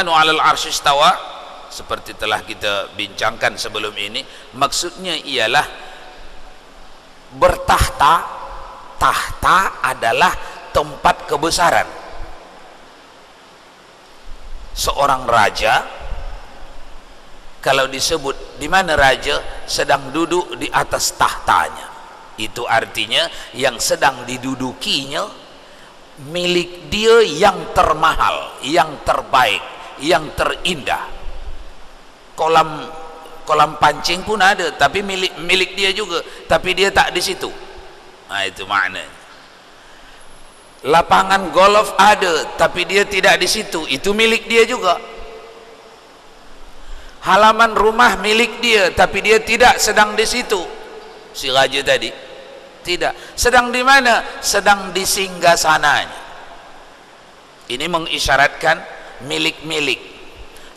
Ar-Rahmanu 'alal 'arsy istawa, seperti telah kita bincangkan sebelum ini, maksudnya ialah bertahta. Tahta adalah tempat kebesaran. Seorang raja, kalau disebut di mana raja sedang duduk di atas tahtanya, itu artinya yang sedang didudukinya milik dia yang termahal, yang terbaik, yang terindah. Kolam pancing pun ada, tapi milik dia juga, tapi dia tak di situ. Nah, itu maknanya. Lapangan golf ada, tapi dia tidak di situ, itu milik dia juga. Halaman rumah milik dia, tapi dia tidak sedang di situ. Si raja tadi tidak sedang di mana? Sedang di singgasananya. Ini mengisyaratkan milik-milik.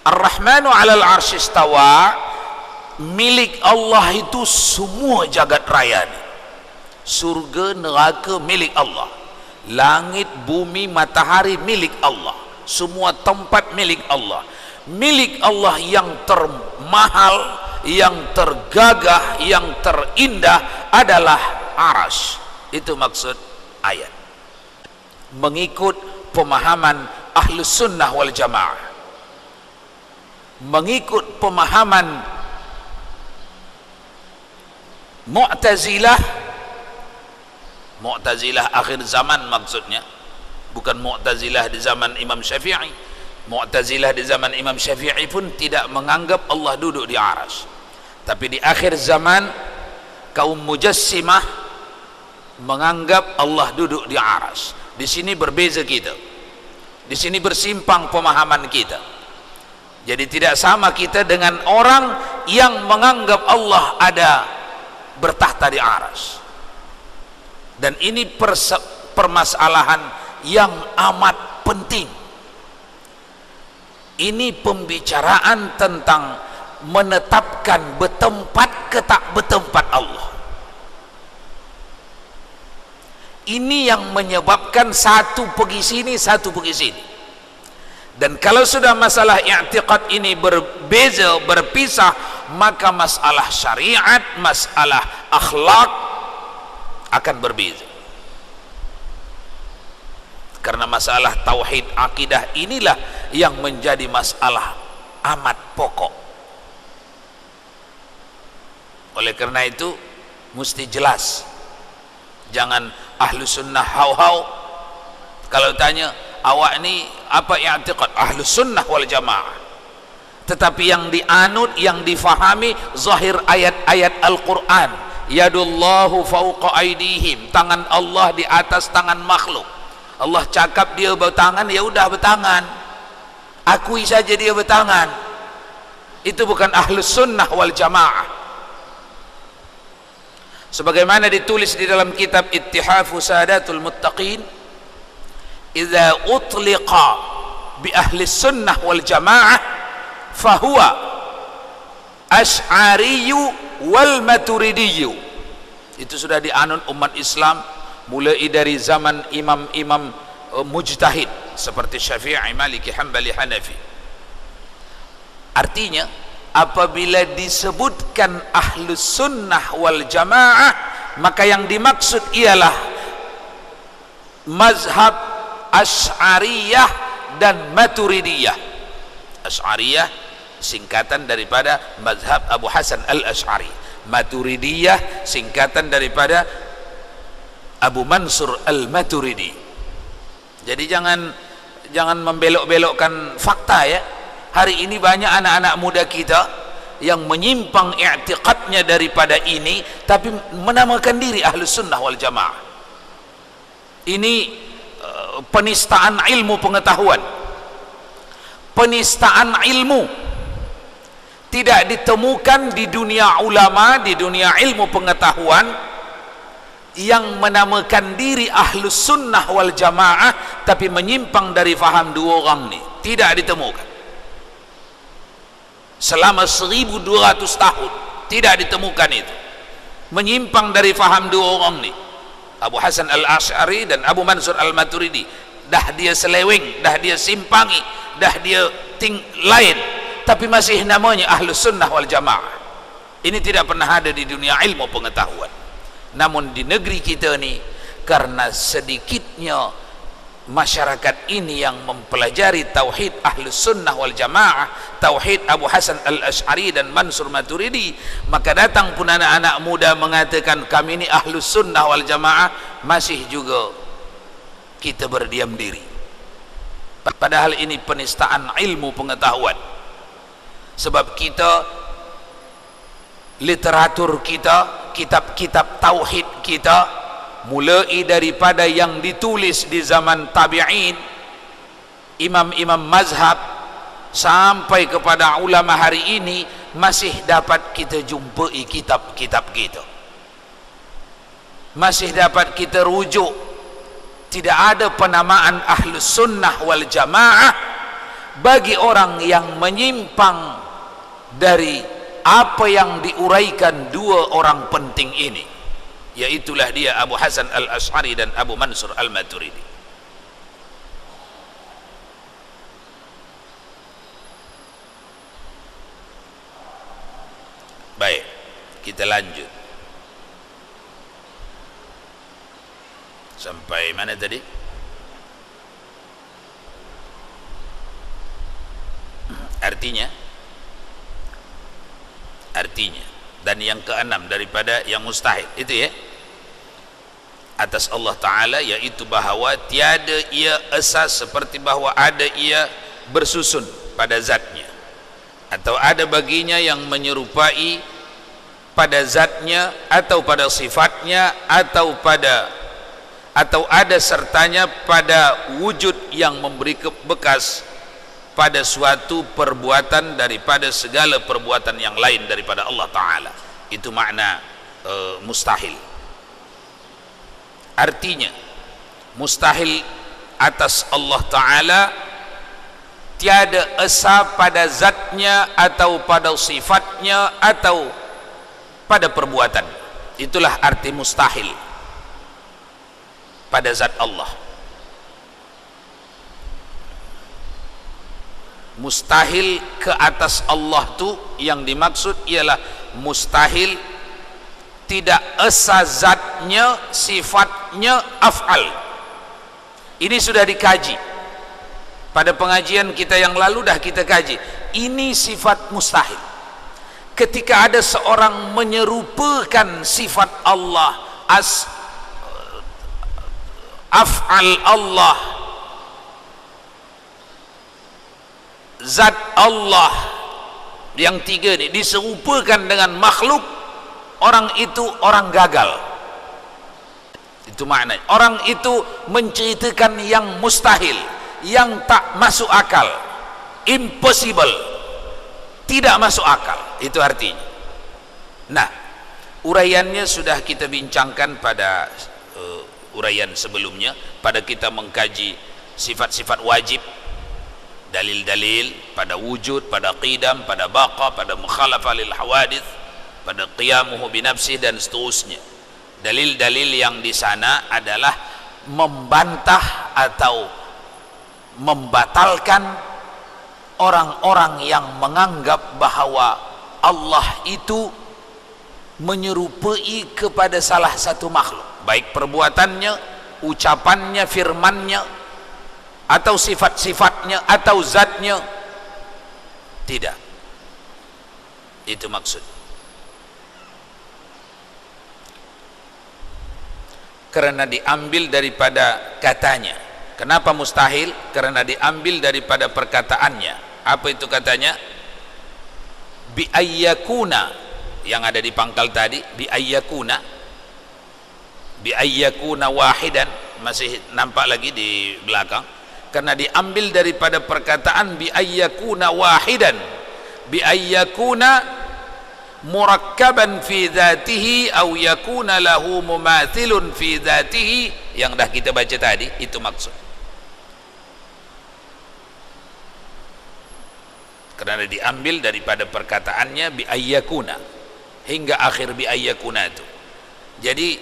Ar-Rahmanu 'alal 'arsy istawa, milik Allah itu semua jagat raya ini. Surga, neraka milik Allah, langit, bumi, matahari milik Allah, semua tempat milik Allah. Milik Allah yang termahal, yang tergagah, yang terindah adalah Arasy. Itu maksud ayat. Mengikut pemahaman Ahlus Sunnah wal Jamaah, mengikut pemahaman Mu'tazilah akhir zaman maksudnya, bukan Mu'tazilah di zaman Imam Syafi'i. Mu'tazilah di zaman Imam Syafi'i pun tidak menganggap Allah duduk di Arasy. Tapi di akhir zaman kaum Mujassimah menganggap Allah duduk di Arasy. Di sini berbeza kita. Di sini bersimpang pemahaman kita. Jadi tidak sama kita dengan orang yang menganggap Allah ada bertahta di Arasy. Dan ini permasalahan yang amat penting. Ini pembicaraan tentang menetapkan bertempat ke tak bertempat Allah. Ini yang menyebabkan satu pergi sini, satu pergi sini. Dan kalau sudah masalah i'tiqad ini berbeza, berpisah, maka masalah syariat, masalah akhlak akan berbeza. Karena masalah tauhid akidah inilah yang menjadi masalah amat pokok. Oleh karena itu mesti jelas. Jangan ahlu sunnah hau-hau. Kalau tanya, awak ni apa i'tiqad? Ahlu sunnah wal jamaah. Tetapi yang dianut, yang difahami zahir ayat-ayat Al-Quran. Yadullahu fauqa aidihim, tangan Allah di atas tangan makhluk. Allah cakap dia bertangan, ya udah bertangan, akui saja dia bertangan. Itu bukan ahlus sunnah wal jamaah. Sebagaimana ditulis di dalam kitab Ittihafu Sadatul Muttaqin, idza utliqa bi ahli sunnah wal jamaah fahuwa asy'ariyyu wal maturidiyyu. Itu sudah dianut umat Islam mulai dari zaman imam-imam mujtahid seperti Syafi'i, Maliki, Hambali, Hanafi. Artinya apabila disebutkan ahlus sunnah wal jamaah, maka yang dimaksud ialah mazhab Asy'ariyah dan Maturidiyah. Asy'ariyah singkatan daripada mazhab Abu Hasan al-Asy'ari. Maturidiyah singkatan daripada Abu Mansur al-Maturidi. Jadi jangan membelok-belokkan fakta ya. Hari ini banyak anak-anak muda kita yang menyimpang i'tiqadnya daripada ini, tapi menamakan diri ahlus sunnah wal jamaah. Ini penistaan ilmu pengetahuan. Penistaan ilmu tidak ditemukan di dunia ulama, di dunia ilmu pengetahuan yang menamakan diri ahlus sunnah wal jamaah tapi menyimpang dari faham dua orang ni. Tidak ditemukan selama 1200 tahun, tidak ditemukan itu. Menyimpang dari faham dua orang ni, Abu Hasan al-Asy'ari dan Abu Mansur al-Maturidi. Dah dia seleweng, dah dia simpangi, dah dia lain, tapi masih namanya Ahlus Sunnah wal Jamaah. Ini tidak pernah ada di dunia ilmu pengetahuan. Namun di negeri kita ni, karena sedikitnya masyarakat ini yang mempelajari tauhid Ahlus Sunnah wal Jamaah, tauhid Abu Hasan al-Ash'ari dan Mansur Maturidi, maka datang pun anak-anak muda mengatakan kami ini Ahlus Sunnah wal Jamaah, masih juga kita berdiam diri. Padahal ini penistaan ilmu pengetahuan. Sebab kita, literatur kita, kitab-kitab tauhid kita, mulai daripada yang ditulis di zaman tabi'in, imam-imam mazhab, sampai kepada ulama hari ini, masih dapat kita jumpai kitab-kitab kita, masih dapat kita rujuk. Tidak ada penamaan Ahlus Sunnah wal Jamaah bagi orang yang menyimpang dari apa yang diuraikan dua orang penting ini, yaitulah dia Abu Hasan al-Ash'ari dan Abu Mansur al-Maturidi. Baik, kita lanjut sampai mana tadi? Artinya dan yang keenam daripada yang mustahil itu ya, atas Allah Ta'ala, yaitu bahawa tiada ia asas seperti bahawa ada ia bersusun pada zatnya, atau ada baginya yang menyerupai pada zatnya atau pada sifatnya atau ada sertanya pada wujud yang memberi bekas pada suatu perbuatan daripada segala perbuatan yang lain daripada Allah Ta'ala. Itu makna mustahil. Artinya mustahil atas Allah Ta'ala tiada esa pada zatnya atau pada sifatnya atau pada perbuatan. Itulah arti mustahil pada zat Allah. Mustahil ke atas Allah tu yang dimaksud ialah mustahil tidak esa zatnya, sifatnya, af'al. Ini sudah dikaji pada pengajian kita yang lalu, dah kita kaji. Ini sifat mustahil. Ketika ada seorang menyerupakan sifat Allah, af'al Allah, zat Allah yang tiga ni diserupakan dengan makhluk, orang itu orang gagal. Itu maknanya. Orang itu menceritakan yang mustahil, yang tak masuk akal, impossible, tidak masuk akal. Itu artinya. Nah, uraiannya sudah kita bincangkan pada uraian sebelumnya, pada kita mengkaji sifat-sifat wajib, dalil-dalil pada wujud, pada qidam, pada baqa, pada mukhalafah lil hawadith, pada qiyamuhu binafsih dan seterusnya. Dalil-dalil yang di sana adalah membantah atau membatalkan orang-orang yang menganggap bahawa Allah itu menyerupai kepada salah satu makhluk, baik perbuatannya, ucapannya, firmannya, atau sifat-sifatnya, atau zatnya. Tidak. Itu maksud. Karena diambil daripada katanya. Kenapa mustahil? Karena diambil daripada perkataannya. Apa itu katanya? Bi ayyakuna, yang ada di pangkal tadi, bi ayyakuna, bi ayyakuna wahidan, masih nampak lagi di belakang. Karena diambil daripada perkataan bi ayyakuna wahidan, bi ayyakuna murakkaban fi dhatihi au yakuna lahu mumathilun fi dhatihi, yang dah kita baca tadi. Itu maksud. Karena diambil daripada perkataannya bi ayyakuna hingga akhir bi ayyakuna itu. Jadi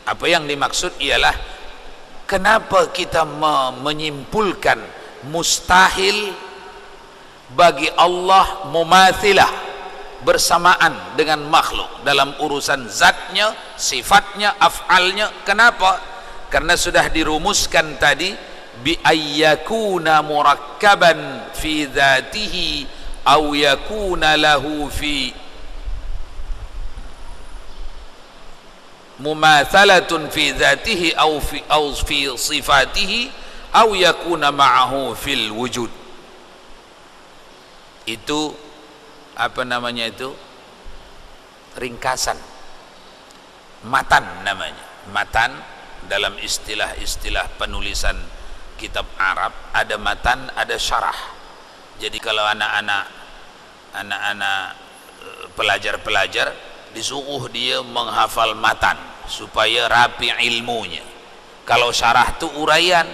apa yang dimaksud ialah kenapa kita menyimpulkan mustahil bagi Allah mumathilah, bersamaan dengan makhluk dalam urusan zatnya, sifatnya, af'alnya. Kenapa? Karena sudah dirumuskan tadi, bi ayyakuna murakkaban fi dzatihi aw yakuna lahu fi mumathalatun fi dzatihi aw fi sifatihi aw yakuna ma'ahu fil wujud. Itu apa namanya itu? Ringkasan, matan namanya. Matan dalam istilah-istilah penulisan kitab Arab ada matan, ada syarah. Jadi kalau anak-anak pelajar-pelajar disuruh dia menghafal matan supaya rapi ilmunya. Kalau syarah itu uraian,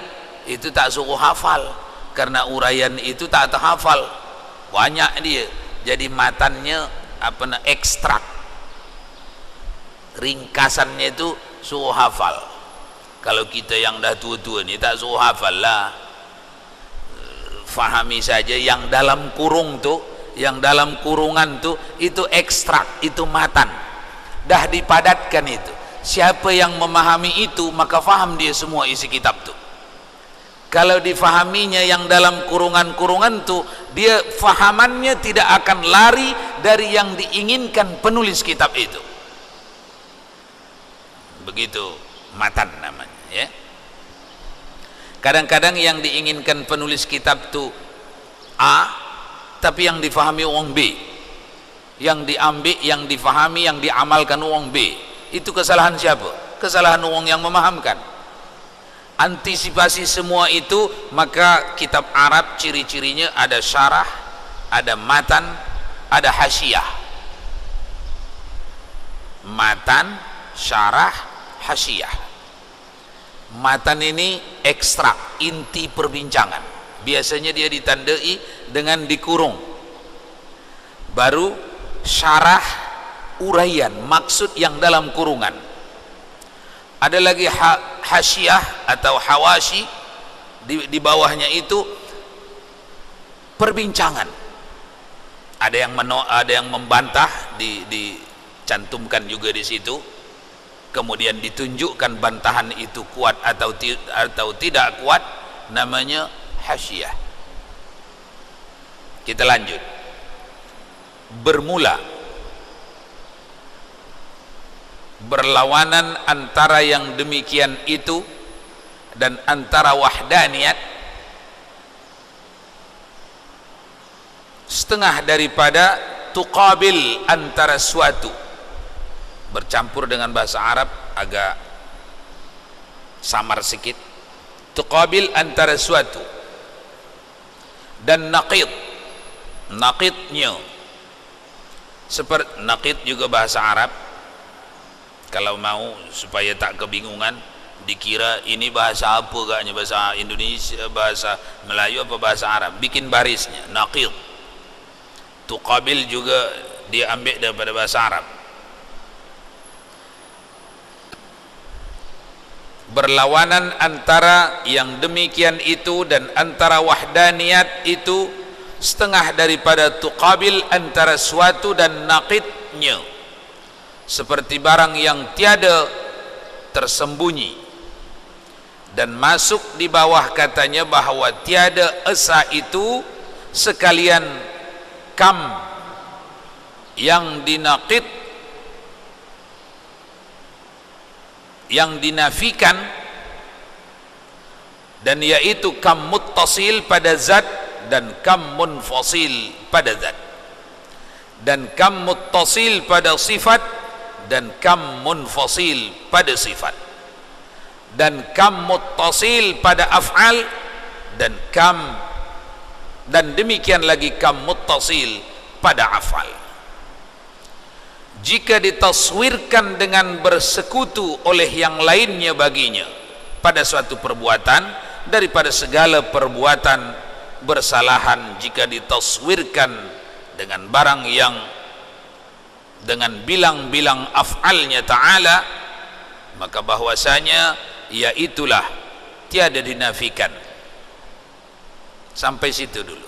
itu tak suruh hafal, karena uraian itu tak terhafal, banyak dia. Jadi matannya ekstrak, ringkasannya itu suruh hafal. Kalau kita yang dah tua-tua ni tak suruh hafal lah, fahami saja yang dalam kurung tu, yang dalam kurungan tu, itu ekstrak, itu matan, dah dipadatkan itu. Siapa yang memahami itu maka faham dia semua isi kitab tu. Kalau difahaminya yang dalam kurungan-kurungan tu, dia fahamannya tidak akan lari dari yang diinginkan penulis kitab itu. Begitu matan namanya, ya. Kadang-kadang yang diinginkan penulis kitab tu A, tapi yang difahami orang B. Yang diambil, yang difahami, yang diamalkan orang B. Itu kesalahan siapa? Kesalahan orang yang memahamkan. Antisipasi semua itu, maka kitab Arab ciri-cirinya ada syarah, ada matan, ada hasyiah. Matan, syarah, hasyiah. Matan ini ekstrak, inti perbincangan. Biasanya dia ditandai dengan dikurung. Baru syarah, uraian, maksud yang dalam kurungan. Ada lagi hasyiah atau hawashi, di bawahnya itu perbincangan. Ada yang membantah, dicantumkan juga di situ. Kemudian ditunjukkan bantahan itu kuat atau tidak kuat, namanya hasyiah. Kita lanjut. Bermula berlawanan antara yang demikian itu dan antara wahdaniyat, setengah daripada tuqabil, antara suatu, bercampur dengan bahasa Arab agak samar sikit. Tuqabil, antara suatu, dan naqid, naqidnya, seperti naqid juga bahasa Arab. Kalau mau supaya tak kebingungan, dikira ini bahasa apa agaknya, bahasa Indonesia, bahasa Melayu apa bahasa Arab, bikin barisnya naqid. Tuqabil juga dia ambil daripada bahasa Arab. Berlawanan antara yang demikian itu dan antara wahdaniyat itu, setengah daripada tuqabil, antara suatu dan naqidnya, seperti barang yang tiada tersembunyi, dan masuk di bawah katanya bahawa tiada esa itu sekalian kam yang dinaqid, yang dinafikan, dan yaitu kam muttasil pada zat dan kam munfasil pada zat, dan kam muttasil pada sifat dan kam munfasil pada sifat, dan kam muttasil pada af'al, dan demikian lagi kam muttasil pada af'al. Jika ditaswirkan dengan bersekutu oleh yang lainnya baginya pada suatu perbuatan daripada segala perbuatan bersalahan, jika ditaswirkan dengan barang yang dengan bilang-bilang af'alnya ta'ala, maka bahwasanya iaitulah tiada dinafikan. Sampai situ dulu.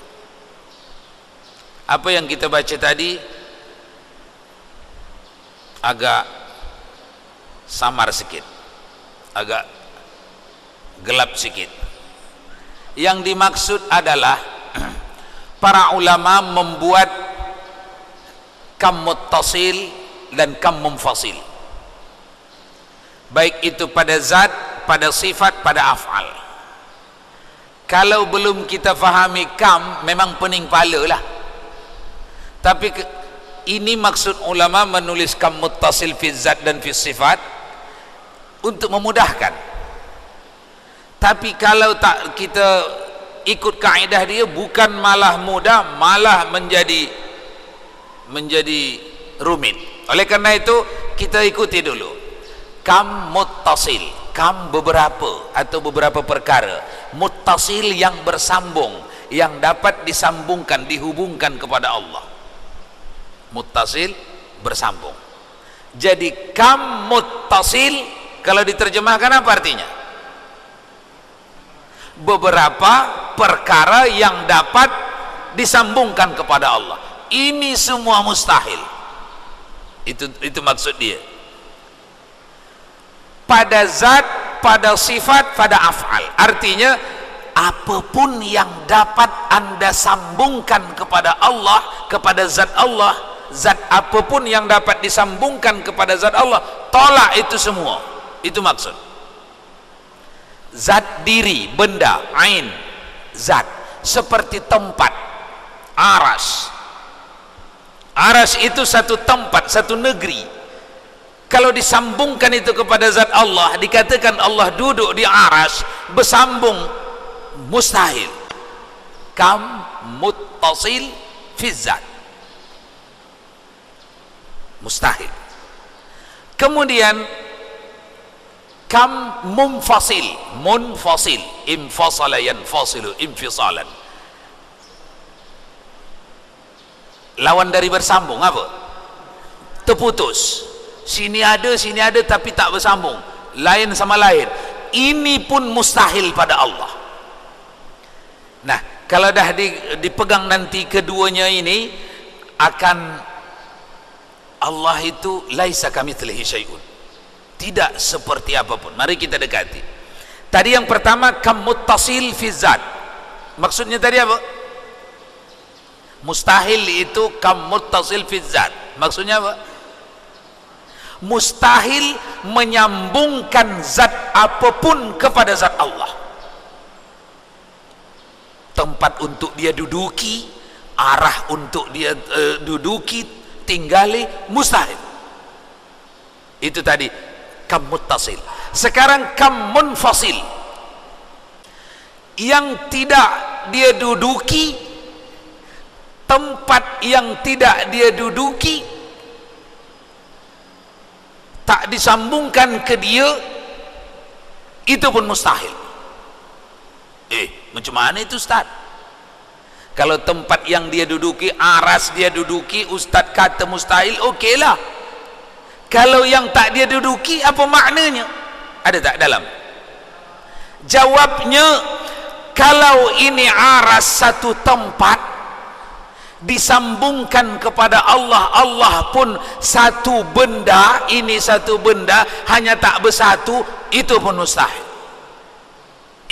Apa yang kita baca tadi agak samar sikit, agak gelap sikit. Yang dimaksud adalah para ulama membuat kam muttasil dan kam munfasil, baik itu pada zat, pada sifat, pada af'al. Kalau belum kita fahami kam, memang pening pala lah. Tapi ini maksud ulama menulis kam muttasil fi zat dan fi sifat untuk memudahkan. Tapi kalau tak kita ikut kaedah dia, bukan malah mudah, malah menjadi rumit. Oleh karena itu kita ikuti dulu kam muttasil, kam beberapa atau beberapa perkara, muttasil yang bersambung, yang dapat disambungkan, dihubungkan kepada Allah. Muttasil bersambung. Jadi kam muttasil kalau diterjemahkan apa artinya? Beberapa perkara yang dapat disambungkan kepada Allah. Ini semua mustahil. Itu maksud dia. Pada zat, pada sifat, pada af'al. Artinya apapun yang dapat Anda sambungkan kepada Allah, kepada zat Allah, zat apapun yang dapat disambungkan kepada zat Allah, tolak itu semua. Itu maksud. Zat diri, benda, ain, zat, seperti tempat, aras. Aras itu satu tempat, satu negeri. Kalau disambungkan itu kepada zat Allah, dikatakan Allah duduk di aras, bersambung, mustahil. Kam muttasil fi zat, mustahil. Kemudian kam munfasil, munfasil, infasala yanfasilu infisalan. Lawan dari bersambung apa? Terputus. Sini ada tapi tak bersambung, lain sama lain. Ini pun mustahil pada Allah. Nah, kalau dah dipegang nanti keduanya ini, akan Allah itu laisa kamitslihi syai'un, tidak seperti apapun. Mari kita dekati. Tadi yang pertama kam muttasil fi zat. Maksudnya tadi apa? Mustahil itu kam muttasil fi zat. Maksudnya apa? Mustahil menyambungkan zat apapun kepada zat Allah. Tempat untuk dia duduki, arah untuk dia duduki, tinggali, mustahil. Itu tadi kam muttasil. Sekarang kam munfasil, yang tidak dia duduki, tempat yang tidak dia duduki, tak disambungkan ke dia, itu pun mustahil. Macam mana itu Ustaz? Kalau tempat yang dia duduki, aras dia duduki, Ustaz kata mustahil, okey lah. Kalau yang tak dia duduki, apa maknanya? Ada tak dalam? Jawabnya, kalau ini aras satu tempat disambungkan kepada Allah, Allah pun satu benda, ini satu benda, hanya tak bersatu, itu pun mustahil.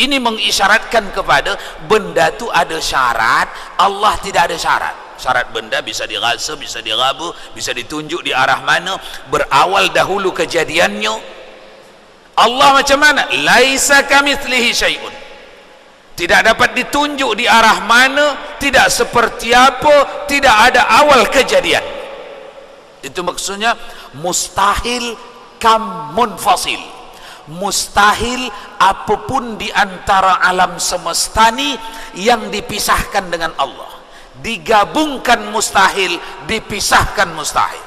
Ini mengisyaratkan kepada benda tu ada syarat, Allah tidak ada syarat. Syarat benda bisa dirasa, bisa diraba, bisa ditunjuk di arah mana, berawal dahulu kejadiannya. Allah macam mana? Laisa kamitslihi syai'un, tidak dapat ditunjuk di arah mana, tidak seperti apa, tidak ada awal kejadian. Itu maksudnya mustahil kam munfasil. Mustahil apapun di antara alam semesta ni yang dipisahkan dengan Allah. Digabungkan mustahil, dipisahkan mustahil.